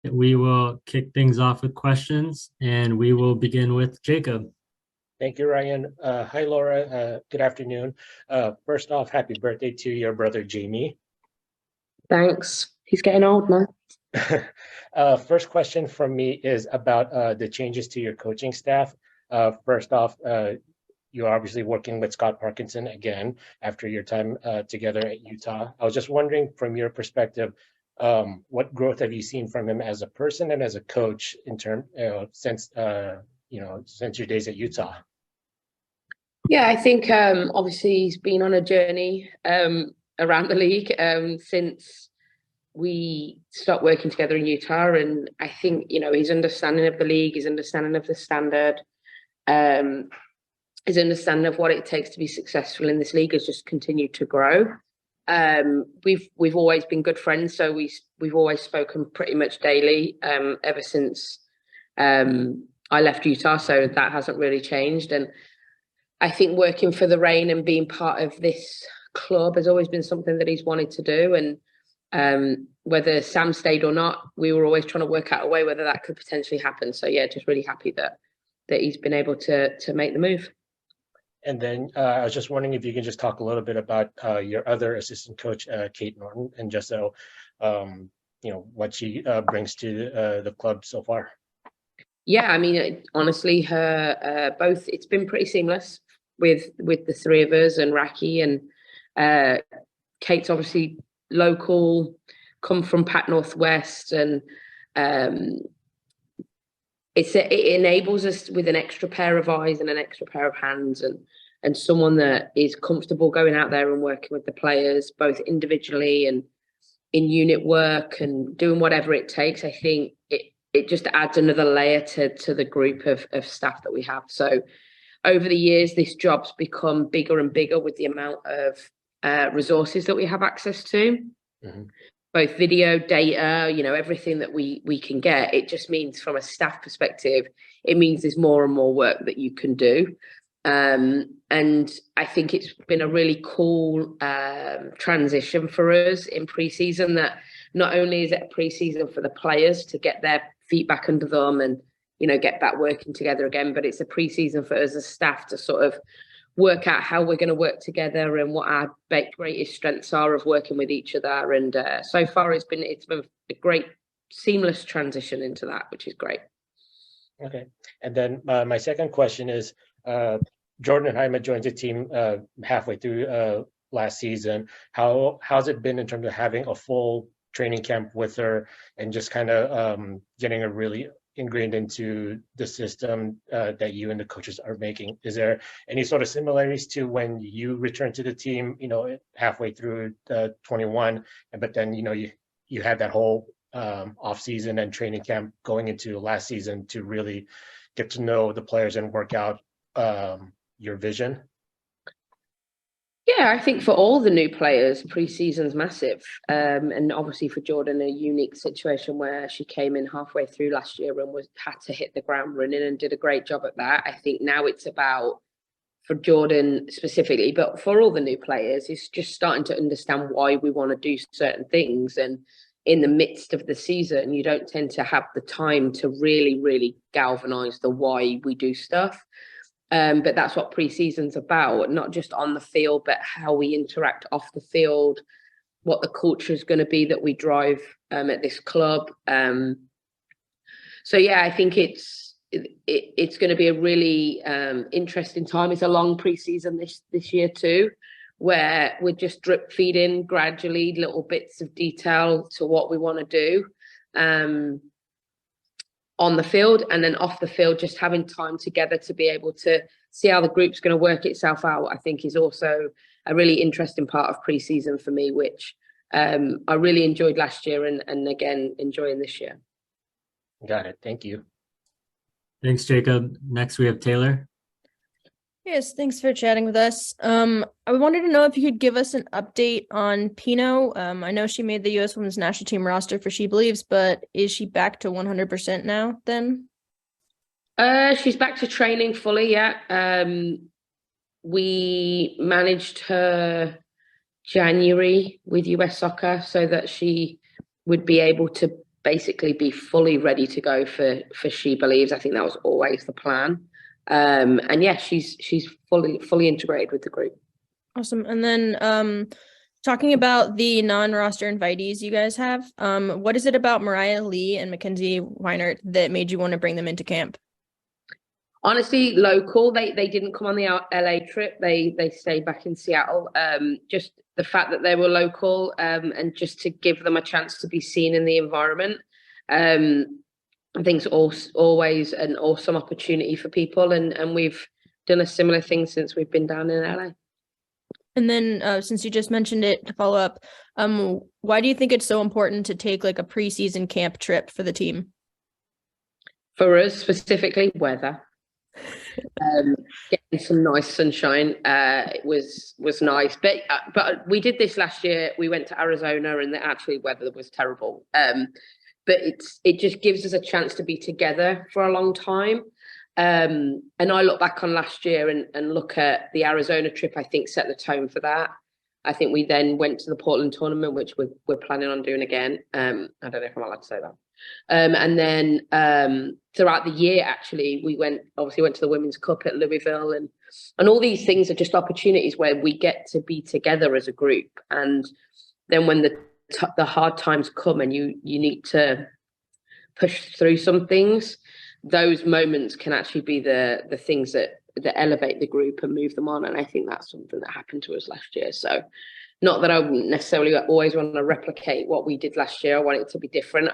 We will kick things off with questions, and we will begin with Jacob. Thank you, Ryan. Hi, Laura. Good afternoon. First off, happy birthday to your brother, Jamie. Thanks. He's getting old now. First question from me is about the changes to your coaching staff. First off, you're obviously working with Scott Parkinson again after your time together at Utah. I was just wondering, from your perspective, what growth have you seen from him as a person and as a coach in since since your days at Utah? Yeah, I think obviously he's been on a journey around the league since we stopped working together in Utah, and I think his understanding of the league, his understanding of the standard, his understanding of what it takes to be successful in this league has just continued to grow. We've always been good friends, so we've always spoken pretty much daily ever since I left Utah, so that hasn't really changed. And I think working for the Reign and being part of this club has always been something that he's wanted to do. And whether Sam stayed or not, we were always trying to work out a way whether that could potentially happen. So yeah, just really happy that he's been able to make the move. And then I was just wondering if you can just talk a little bit about your other assistant coach, Kate Norton, and just what she brings to the club so far. Yeah, I mean, honestly, it's been pretty seamless with the three of us and Raki, and Kate's obviously local, come from Pat Northwest, and it enables us with an extra pair of eyes and an extra pair of hands, and someone that is comfortable going out there and working with the players, both individually and in unit work and doing whatever it takes. I think it just adds another layer to the group of staff that we have. So over the years, this job's become bigger and bigger with the amount of resources that we have access to, both video, data, everything that we can get. It just means, from a staff perspective, it means there's more and more work that you can do. And I think it's been a really cool transition for us in preseason, that not only is it a preseason for the players to get their feet back under them and get back working together again, but it's a preseason for us as staff to sort of work out how we're going to work together and what our greatest strengths are of working with each other. And so far it's been a great seamless transition into that, which is great. Okay. And then my second question is, Jordan Hyma joined the team halfway through last season. How's it been in terms of having a full training camp with her and just kind of getting her really ingrained into the system that you and the coaches are making? Is there any sort of similarities to when you returned to the team, halfway through 21, but then you had that whole off season and training camp going into last season to really get to know the players and work out your vision? Yeah, I think for all the new players, preseason's massive. And obviously for Jordan, a unique situation where she came in halfway through last year and had to hit the ground running and did a great job at that. I think now it's about, for Jordan specifically, but for all the new players, it's just starting to understand why we want to do certain things. And in the midst of the season, you don't tend to have the time to really, really galvanize the why we do stuff. But that's what preseason's about, not just on the field, but how we interact off the field, what the culture is going to be that we drive at this club. So yeah, I think it's going to be a really interesting time. It's a long preseason this year too, where we're just drip feeding gradually little bits of detail to what we want to do on the field, and then off the field, just having time together to be able to see how the group's going to work itself out, I think is also a really interesting part of preseason for me, which I really enjoyed last year and again, enjoying this year. Got it. Thank you. Thanks, Jacob. Next, we have Taylor. Yes, thanks for chatting with us. I wanted to know if you could give us an update on Pino. I know she made the U.S. Women's National Team roster for She Believes, but is she back to 100% now then? She's back to training fully, yeah. We managed her January with US Soccer so that she would be able to basically be fully ready to go for She Believes. I think that was always the plan. And yeah, she's fully integrated with the group. Awesome. And then talking about the non-roster invitees you guys have, what is it about Mariah Lee and Mackenzie Weinert that made you want to bring them into camp? Honestly, local. They didn't come on the LA trip. They stayed back in Seattle. Just the fact that they were local, and just to give them a chance to be seen in the environment. I think it's always an awesome opportunity for people, and we've done a similar thing since we've been down in LA. And then since you just mentioned it, to follow up, why do you think it's so important to take like a preseason camp trip for the team? For us specifically, weather. Getting some nice sunshine was nice, but we did this last year. We went to Arizona, and the actual weather was terrible. But it just gives us a chance to be together for a long time. And I look back on last year and look at the Arizona trip. I think set the tone for that. I think we then went to the Portland tournament, which we're planning on doing again. I don't know if I'm allowed to say that. And then throughout the year, actually, we went to the Women's Cup at Louisville, and all these things are just opportunities where we get to be together as a group. And then when the hard times come and you need to push through some things, those moments can actually be the things that elevate the group and move them on. And I think that's something that happened to us last year. So not that I wouldn't necessarily always want to replicate what we did last year. I want it to be different.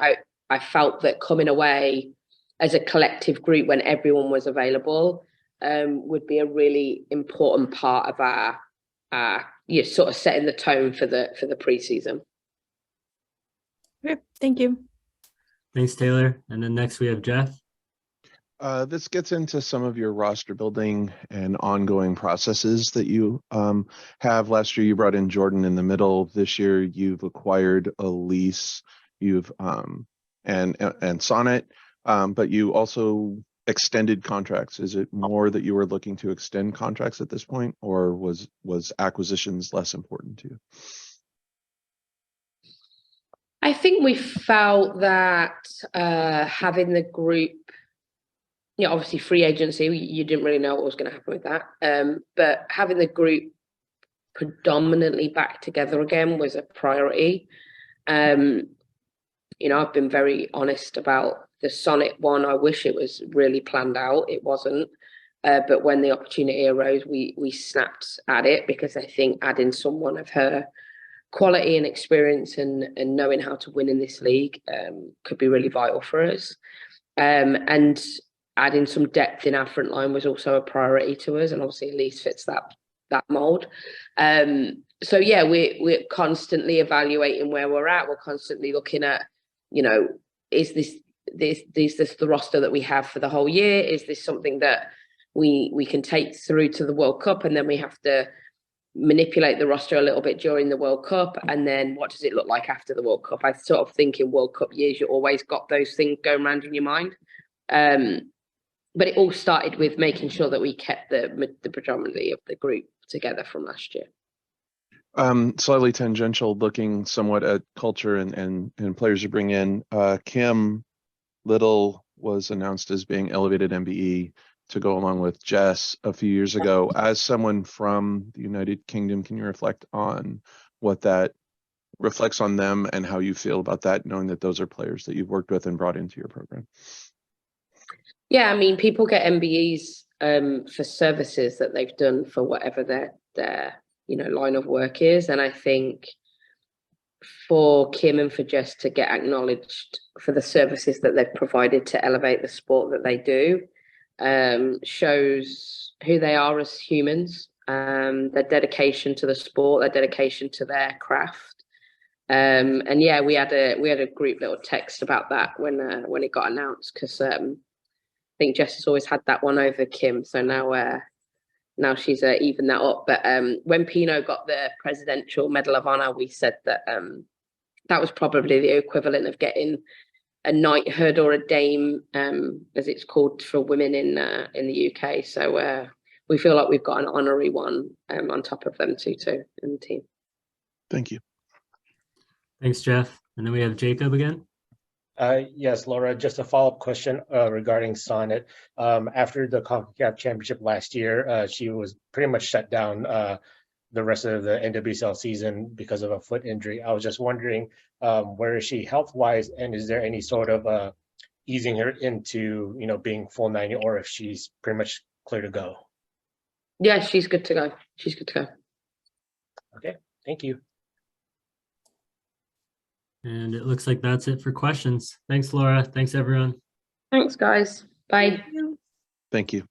I felt that coming away as a collective group when everyone was available would be a really important part of our sort of setting the tone for the preseason. Okay, thank you. Thanks, Taylor. And then next we have Jeff. This gets into some of your roster building and ongoing processes that you have. Last year, you brought in Jordan in the middle. This year, you've acquired Elise, you've and Sonnet, but you also extended contracts. Is it more that you were looking to extend contracts at this point, or was acquisitions less important to you? I think we felt that having the group, obviously free agency, you didn't really know what was going to happen with that. But having the group predominantly back together again was a priority. I've been very honest about the Sonnet one. I wish it was really planned out. It wasn't. But when the opportunity arose, we snapped at it, because I think adding someone of her quality and experience and knowing how to win in this league could be really vital for us. And adding some depth in our front line was also a priority to us, and obviously Elise fits that mold. So yeah, we're constantly evaluating where we're at. We're constantly looking at, is this the roster that we have for the whole year? Is this something that we can take through to the World Cup, and then we have to manipulate the roster a little bit during the World Cup, and then what does it look like after the World Cup? I sort of think in World Cup years, you always got those things going around in your mind. But it all started with making sure that we kept the predominantly of the group together from last year. Slightly tangential, looking somewhat at culture and players you bring in. Kim Little was announced as being elevated MBE to go along with Jess a few years ago. As someone from the United Kingdom, can you reflect on what that reflects on them and how you feel about that, knowing that those are players that you've worked with and brought into your program? Yeah, I mean, people get MBEs for services that they've done for whatever their line of work is. And I think for Kim and for Jess to get acknowledged for the services that they've provided to elevate the sport that they do shows who they are as humans, their dedication to the sport, their dedication to their craft. And yeah, we had a group little text about that when it got announced, because I think Jess has always had that one over Kim, so now she's evened that up. But when Pino got the Presidential Medal of Honor, we said that that was probably the equivalent of getting a knighthood or a dame, as it's called for women in the UK. So we feel like we've got an honorary one on top of them too in the team. Thank you. Thanks, Jeff. And then we have Jacob again. Yes, Laura, just a follow-up question regarding Sonnet. After the CONCACAF Championship last year, she was pretty much shut down the rest of the NWSL season because of a foot injury. I was just wondering, where is she health-wise, and is there any sort of easing her into, being full 90, or if she's pretty much clear to go? Yeah, she's good to go. She's good to go. Okay, thank you. And it looks like that's it for questions. Thanks, Laura. Thanks, everyone. Thanks, guys. Bye. Thank you.